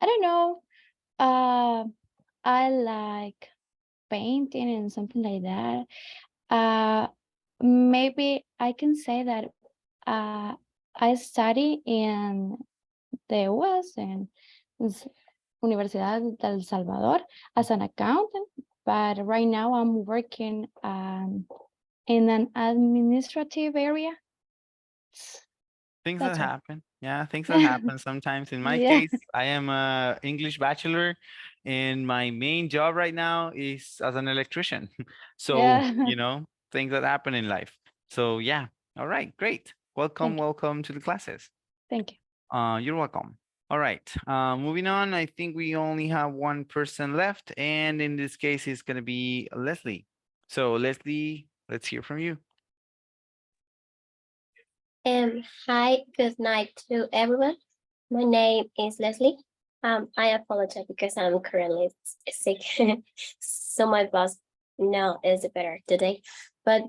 I don't know, I like painting and something like that. Maybe I can say that I study in the US and Universidad del Salvador as an accountant, but right now I'm working in an administrative area. Things that That's all. happen. Yeah, things that happen sometimes. In my Yeah. case, I am a English bachelor, and my main job right now is as an electrician. So, Yeah. things that happen in life. So yeah. All right, great. Welcome, Thank you. welcome to the classes. Thank you. You're welcome. All right. Moving on. I think we only have one person left, and in this case, it's gonna be Leslie. So Leslie, let's hear from you. Hi, good night to everyone. My name is Leslie. I apologize because I'm currently sick. So my boss now is better today. But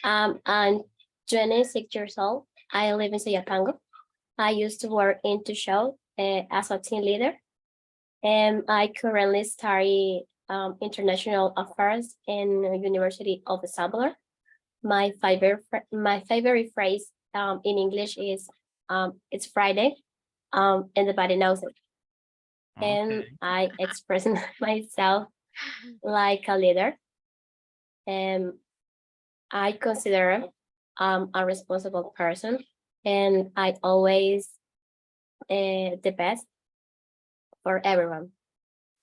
I'm 26 years old. I live in Soyapango. I used to work in the show as a team leader. And I currently study international affairs in University of El Salvador. My favorite phrase in English is it's Friday, and the body knows it. And I express myself like a leader. And I consider a responsible person, and I always the best for everyone.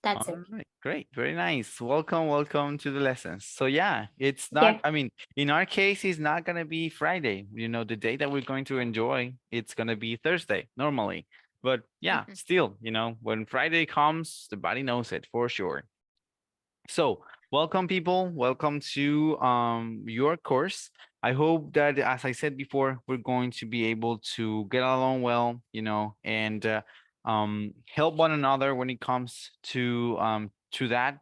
That's All it. right, great, very nice. Welcome, welcome to the lessons. So yeah, it's not, I mean, in our case, it's not gonna be Friday. The day that we're going to enjoy, it's gonna be Thursday normally. But yeah, still, when Friday comes, the body knows it for sure. So welcome people, welcome to your course. I hope that, as I said before, we're going to be able to get along well, and help one another when it comes to that.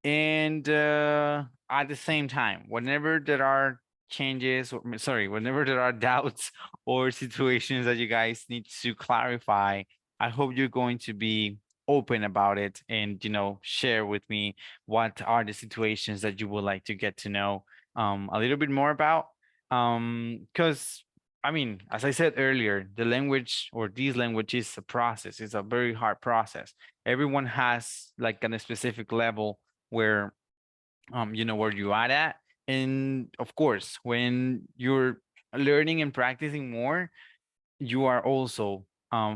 And at the same time, whenever there are changes, or sorry, whenever there are doubts or situations that you guys need to clarify, I hope you're going to be open about it and share with me what are the situations that you would like to get to know a little bit more about. Because I mean, as I said earlier, the language or these language is a process. It's a very hard process. Everyone has like a specific level where where you are at. And of course, when you're learning and practicing more, you are also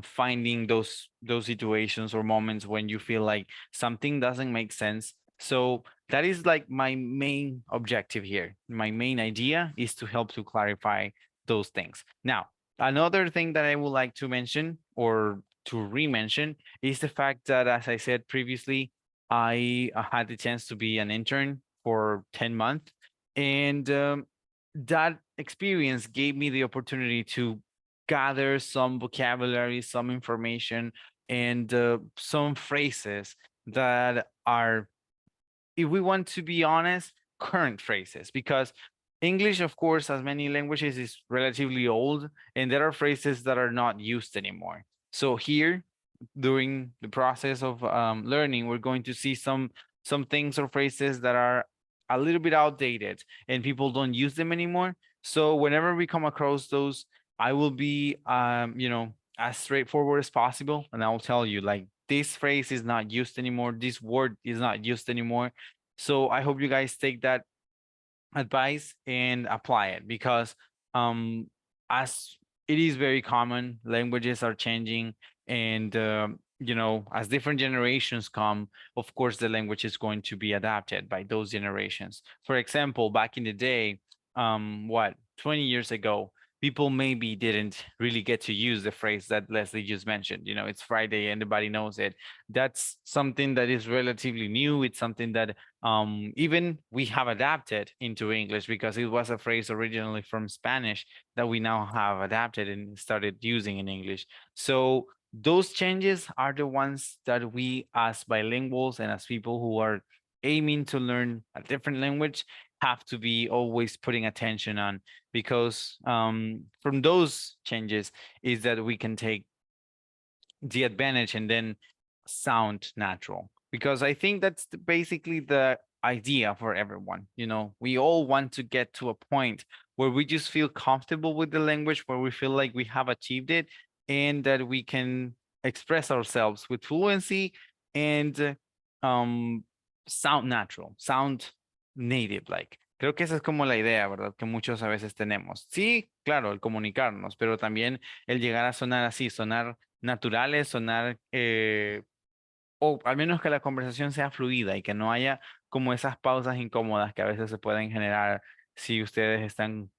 finding those situations or moments when you feel like something doesn't make sense. So that is like my main objective here. My main idea is to help to clarify those things. Now, another thing that I would like to mention or to re-mention is the fact that, as I said previously, I had the chance to be an intern for 10 months, and that experience gave me the opportunity to gather some vocabulary, some information, and some phrases that are, if we want to be honest, current phrases. Because English, of course, as many languages, is relatively old, and there are phrases that are not used anymore. So here, during the process of learning, we're going to see some things or phrases that are a little bit outdated and people don't use them anymore. So whenever we come across those, I will be as straightforward as possible, and I'll tell you, like, this phrase is not used anymore, this word is not used anymore, So I hope you guys take that advice and apply it, because as it is very common, languages are changing, and as different generations come, of course the language is going to be adapted by those generations. For example, back in the day, 20 years ago, people maybe didn't really get to use the phrase that Leslie just mentioned. It's Friday, everybody knows it. That's something that is relatively new. It's something that even we have adapted into English, because it was a phrase originally from Spanish that we now have adapted and started using in English. So those changes are the ones that we, as bilinguals and as people who are aiming to learn a different language, have to be always putting attention on, because from those changes is that we can take the advantage and then sound natural. Because I think that's basically the idea for everyone. We all want to get to a point where we just feel comfortable with the language, where we feel like we have achieved it, and that we can express ourselves with fluency and sound natural, sound native like. Creo que esa es como la idea, ¿verdad? Que muchos a veces tenemos. Sí, claro, el comunicarnos, pero también el llegar a sonar así, sonar naturales, sonar, o al menos que la conversación sea fluida y que no haya como esas pausas incómodas que a veces se pueden generar si ustedes están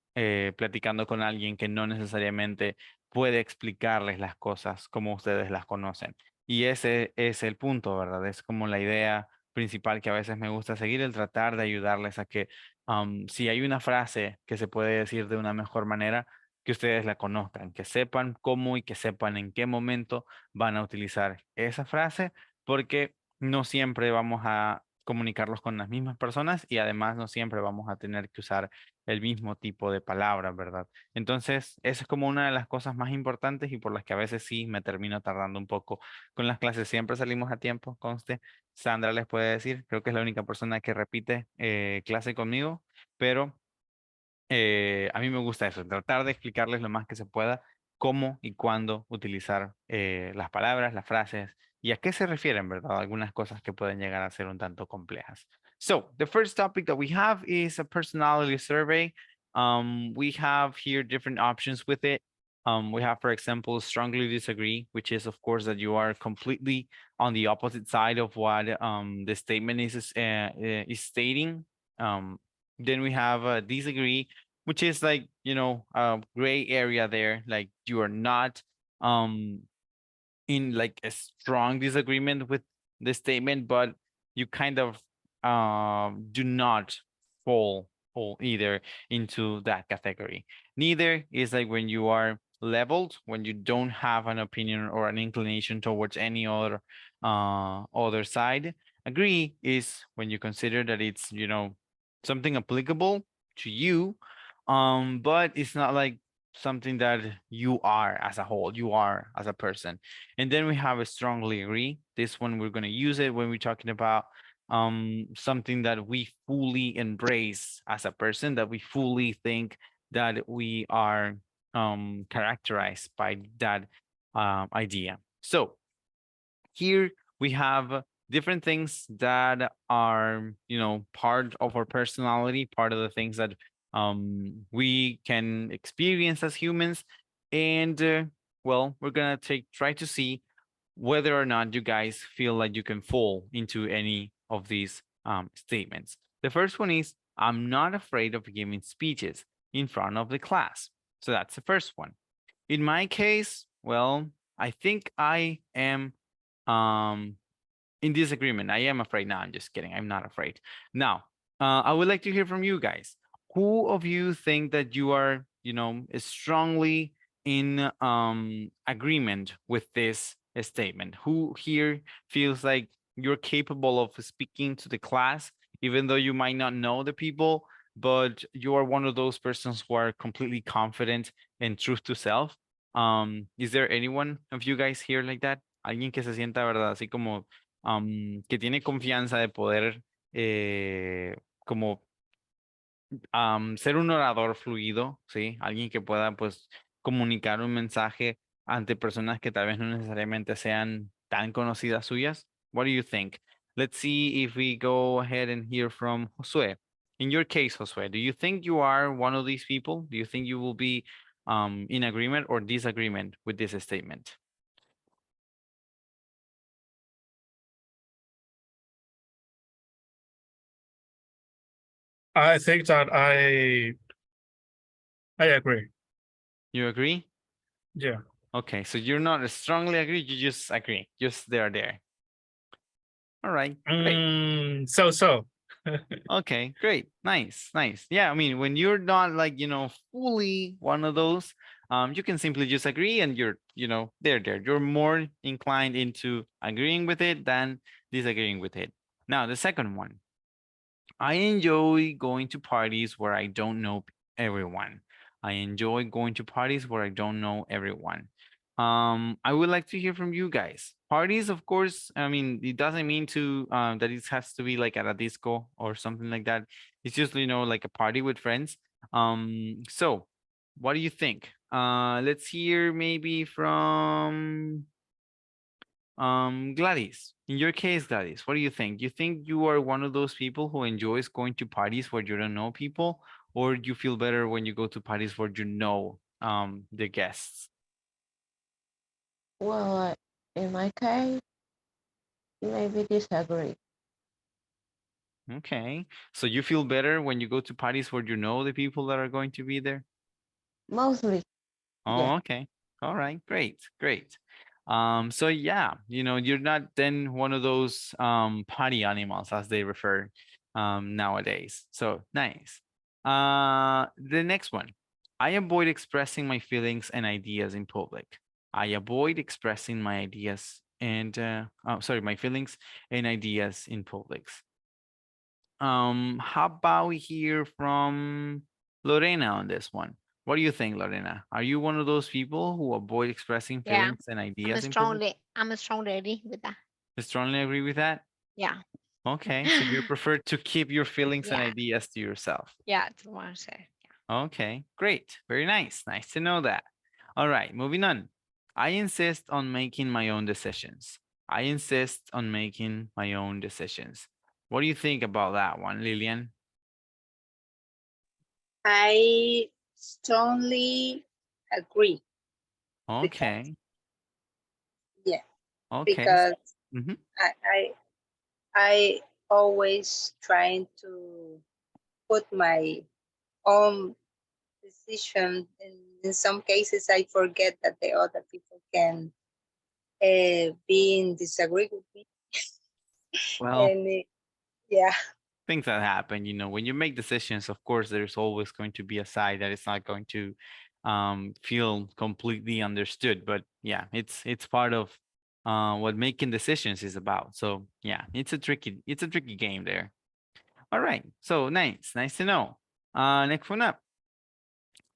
platicando con alguien que no necesariamente puede explicarles las cosas como ustedes las conocen. Y ese es el punto, ¿verdad? Es como la idea principal que a veces me gusta seguir, el tratar de ayudarles a que si hay una frase que se puede decir de una mejor manera, que ustedes la conozcan, que sepan cómo y que sepan en qué momento van a utilizar esa frase, porque no siempre vamos a comunicarlos con las mismas personas y además no siempre vamos a tener que usar el mismo tipo de palabras, ¿verdad? Entonces, esa es como una de las cosas más importantes y por las que a veces sí me termino tardando un poco con las clases. Siempre salimos a tiempo, conste. Sandra les puede decir, creo que es la única persona que repite clase conmigo, pero a mí me gusta eso, tratar de explicarles lo más que se pueda cómo y cuándo utilizar las palabras, las frases y a qué se refieren, ¿verdad? Algunas cosas que pueden llegar a ser un tanto complejas. So, the first topic that we have is a personality survey. We have here different options with it. We have, for example, strongly disagree, which is, of course, that you are completely on the opposite side of what the statement is stating. Then we have disagree, which is like, a gray area there, like you are not in like a strong disagreement with the statement, but you kind of do not fall either into that category. Neither is like when you are leveled, when you don't have an opinion or an inclination towards any other side. Agree is when you consider that it's, something applicable to you, but it's not like something that you are as a whole, you are as a person. And then we have a strongly agree. This one, we're going to use it when we're talking about something that we fully embrace as a person, that we fully think that we are characterized by that idea. So here we have different things that are, part of our personality, part of the things that we can experience as humans. And well, we're gonna try to see whether or not you guys feel like you can fall into any of these statements. The first one is, I'm not afraid of giving speeches in front of the class. So that's the first one. In my case, well, I think I am in disagreement. I am afraid. No, I'm just kidding. I'm not afraid. Now, I would like to hear from you guys. Who of you think that you are, strongly in agreement with this statement? Who here feels like you're capable of speaking to the class, even though you might not know the people, but you are one of those persons who are completely confident in truth to self? Is there anyone of you guys here like that? Alguien que se sienta, ¿verdad? Así como que tiene confianza de poder como ser un orador fluido, ¿sí? Alguien que pueda pues comunicar un mensaje ante personas que tal vez no necesariamente sean tan conocidas suyas. What do you think? Let's see if we go ahead and hear from Josue. In your case, Josue, do you think you are one of these people? Do you think you will be in agreement or disagreement with this statement? I think that I agree. You agree? Yeah. Okay, so you're not strongly agree, you just agree, just there. All right, great. So. Okay, great, nice. Yeah, I mean, when you're not like, you know, fully one of those, you can simply just agree and you're, you know, there. You're more inclined into agreeing with it than disagreeing with it. Now, the second one, I enjoy going to parties where I don't know everyone. I enjoy going to parties where I don't know everyone. I would like to hear from you guys. Parties, of course, I mean, it doesn't mean to that it has to be like at a disco or something like that. It's just, you know, like a party with friends. So what do you think? Let's hear maybe from Gladys. In your case, Gladys, what do you think? You think you are one of those people who enjoys going to parties where you don't know people, or you feel better when you go to parties where you know the guests? Well, in my case, maybe disagree. Okay. So you feel better when you go to parties where you know the people that are going to be there? Mostly. Oh, Yeah. okay. All right, great. So yeah, you know, you're not then one of those party animals as they refer nowadays. So nice. The next one. I avoid expressing my feelings and ideas in public. I avoid expressing my ideas and my feelings and ideas in publics. How about we hear from Lorena on this one? What do you think, Lorena? Are you one of those people who avoid expressing Yeah, feelings and ideas in public? I'm strongly agree with that. Strongly agree with that? Yeah. Okay, so you prefer to keep your feelings and Yeah. ideas to yourself. Yeah, that's what I said. Okay, great. Very nice. Nice to know that. All right, moving on. I insist on making my own decisions. I insist on making my own decisions. What do you think about that one, Lillian? I strongly agree. Okay. Yeah. Okay. Because Mm-hmm. I always trying to put my own decision. In some cases, I forget that the other people can be in disagree with me. Well, And yeah. things that happen, you know, when you make decisions, of course, there's always going to be a side that is not going to feel completely understood. But yeah, it's part of what making decisions is about. So yeah, it's a tricky game there. All right, so nice to know. Next one up.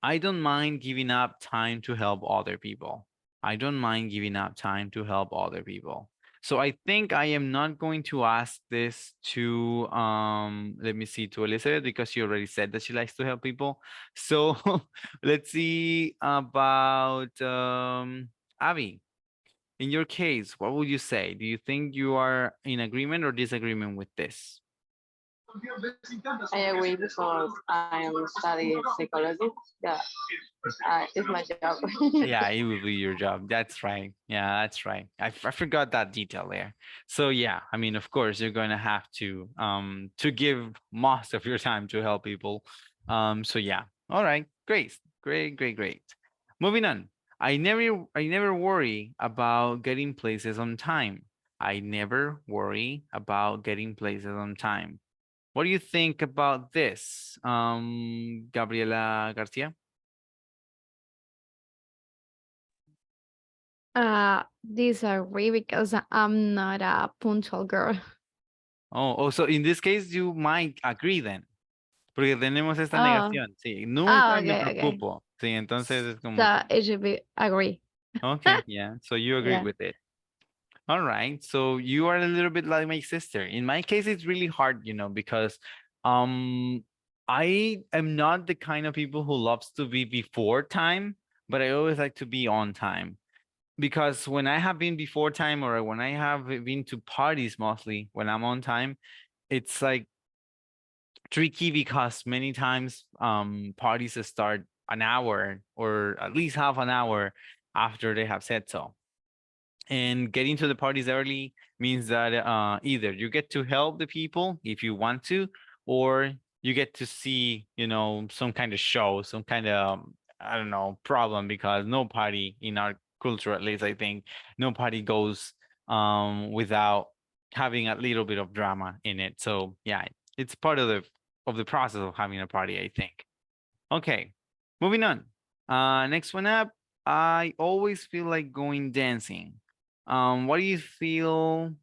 I don't mind giving up time to help other people. I don't mind giving up time to help other people. So I think I am not going to ask this to let me see, to Elizabeth, because she already said that she likes to help people. So let's see about Abby. In your case, what would you say? Do you think you are in agreement or disagreement with this? I agree because I am studying psychology. Yeah, it's my job. Yeah, it will be your job. That's right. Yeah, that's right. I forgot that detail there. So yeah, I mean, of course, you're going to have to give most of your time to help people. So yeah. All right. Great. Moving on. I never worry about getting places on time. I never worry about getting places on time. What do you think about this, Gabriela Garcia? Disagree because I'm not a punctual girl. Oh, so in this case you might agree then, porque tenemos esta Oh. negación, sí, nunca me Okay. preocupo, sí, entonces es como, So it should be agree. okay, yeah, so you agree Yeah. with it. All right, so you are a little bit like my sister. In my case, it's really hard, you know, because I am not the kind of people who loves to be before time, but I always like to be on time. because when I have been before time, or when I have been to parties, mostly when I'm on time, it's like tricky because many times parties start an hour or at least half an hour after they have said so. And getting to the parties early means that either you get to help the people if you want to, or you get to see, you know, some kind of show, some kind of, I don't know, problem, because no party in our culture, at least I think, no party goes without having a little bit of drama in it. So yeah, it's part of the process of having a party, I think. Okay, moving on. Next one up, I always feel like going dancing. What do you feel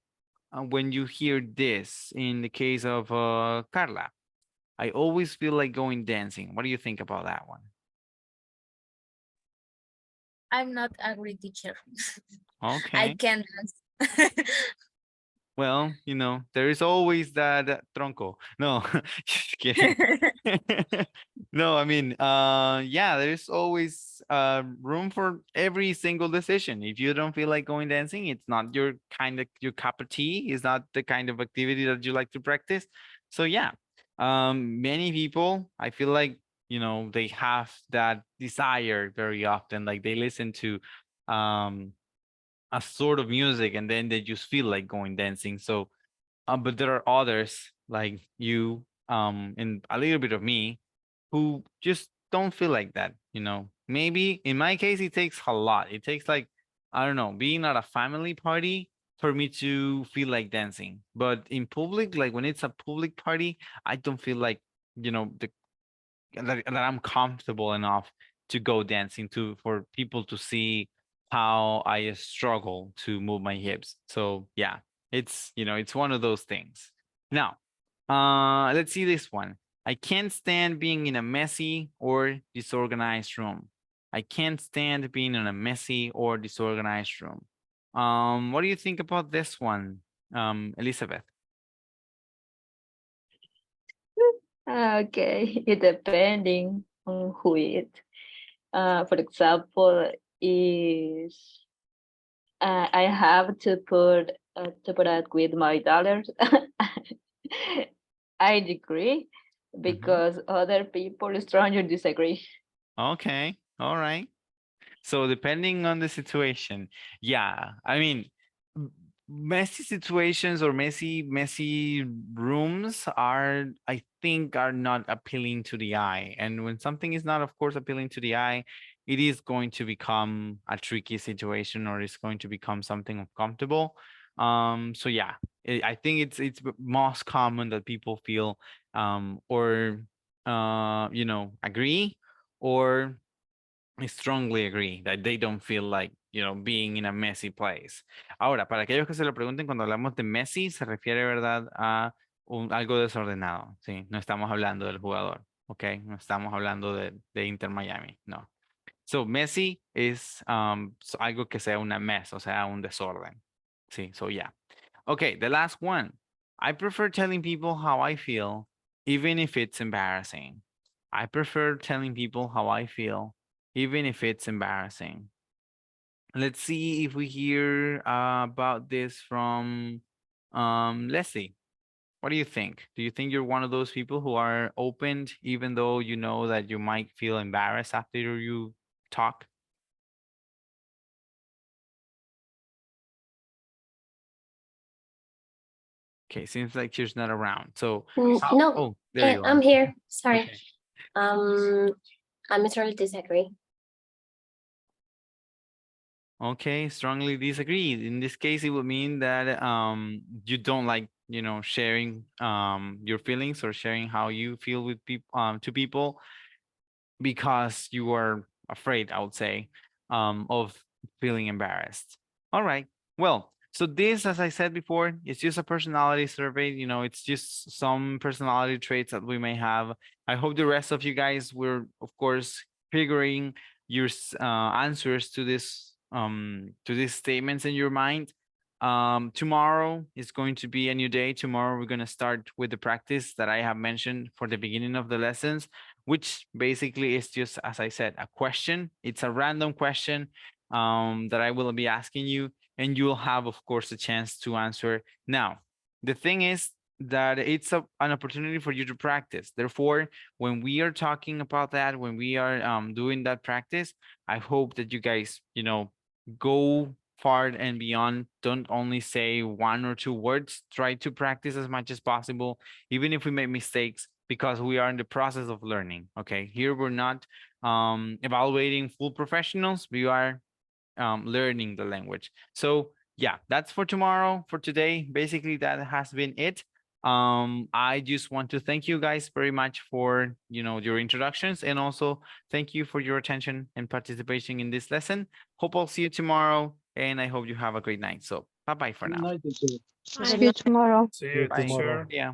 when you hear this in the case of Carla? I always feel like going dancing. What do you think about that one? I'm not a great teacher. I Okay. can dance. Well, you know, there is always that tronco. No, just kidding. No, I mean, yeah, there's always room for every single decision. If you don't feel like going dancing, it's not your kind of your cup of tea, it's not the kind of activity that you like to practice. So yeah, many people, I feel like, you know, they have that desire very often. Like they listen to a sort of music and then they just feel like going dancing. So but there are others like you and a little bit of me who just don't feel like that, you know. Maybe in my case it takes a lot. It takes like, I don't know, being at a family party for me to feel like dancing. But in public, like when it's a public party, I don't feel like, you know, that I'm comfortable enough to go dancing, to for people to see how I struggle to move my hips. So yeah, it's, you know, it's one of those things. Now, let's see this one. I can't stand being in a messy or disorganized room. I can't stand being in a messy or disorganized room. What do you think about this one, Elizabeth? Okay, it depending on who it. For example, is I have to put out with my dollars. I agree because other people strongly disagree. Okay, all right. So depending on the situation, yeah, I mean, messy situations or messy rooms are, I think, are not appealing to the eye. And when something is not, of course, appealing to the eye, it is going to become a tricky situation, or it's going to become something uncomfortable. So yeah, I think it's most common that people feel or you know, agree or I strongly agree that they don't feel like, you know, being in a messy place. Ahora, para aquellos que se lo pregunten, cuando hablamos de messy, se refiere, ¿verdad?, a algo desordenado, ¿sí? No estamos hablando del jugador, ¿ok? No estamos hablando de Inter Miami, no. So, messy es algo que sea una mess, o sea, un desorden. Sí, so yeah. Okay, the last one. I prefer telling people how I feel, even if it's embarrassing. I prefer telling people how I feel, even if it's embarrassing. Let's see if we hear about this from Leslie. What do you think? Do you think you're one of those people who are opened, even though you know that you might feel embarrassed after you talk? Okay, seems like she's not around. So, No, oh, there you I'm are. here. Sorry. Okay. I strongly disagree. Okay, strongly disagree. In this case, it would mean that you don't like, you know, sharing your feelings or sharing how you feel with people to people because you are afraid, I would say, of feeling embarrassed. All right. Well, so this, as I said before, it's just a personality survey. You know, it's just some personality traits that we may have. I hope the rest of you guys were, of course, figuring your answers to these statements in your mind. Tomorrow is going to be a new day. Tomorrow we're going to start with the practice that I have mentioned for the beginning of the lessons, which basically is just, as I said, a question. It's a random question that I will be asking you, and you'll have, of course, a chance to answer. Now, the thing is that it's an opportunity for you to practice. Therefore, when we are talking about that, when we are doing that practice, I hope that you guys, you know, go far and beyond. Don't only say 1 or 2 words. Try to practice as much as possible, even if we make mistakes, because we are in the process of learning. Okay, here we're not evaluating full professionals. We are learning the language. So yeah, that's for tomorrow. For today, basically that has been it. I just want to thank you guys very much for, you know, your introductions, and also thank you for your attention and participation in this lesson. Hope I'll see you tomorrow, and I hope you have a great night. So bye bye for now. Good night, teacher. See you tomorrow. See you, Bye. teacher. Yeah.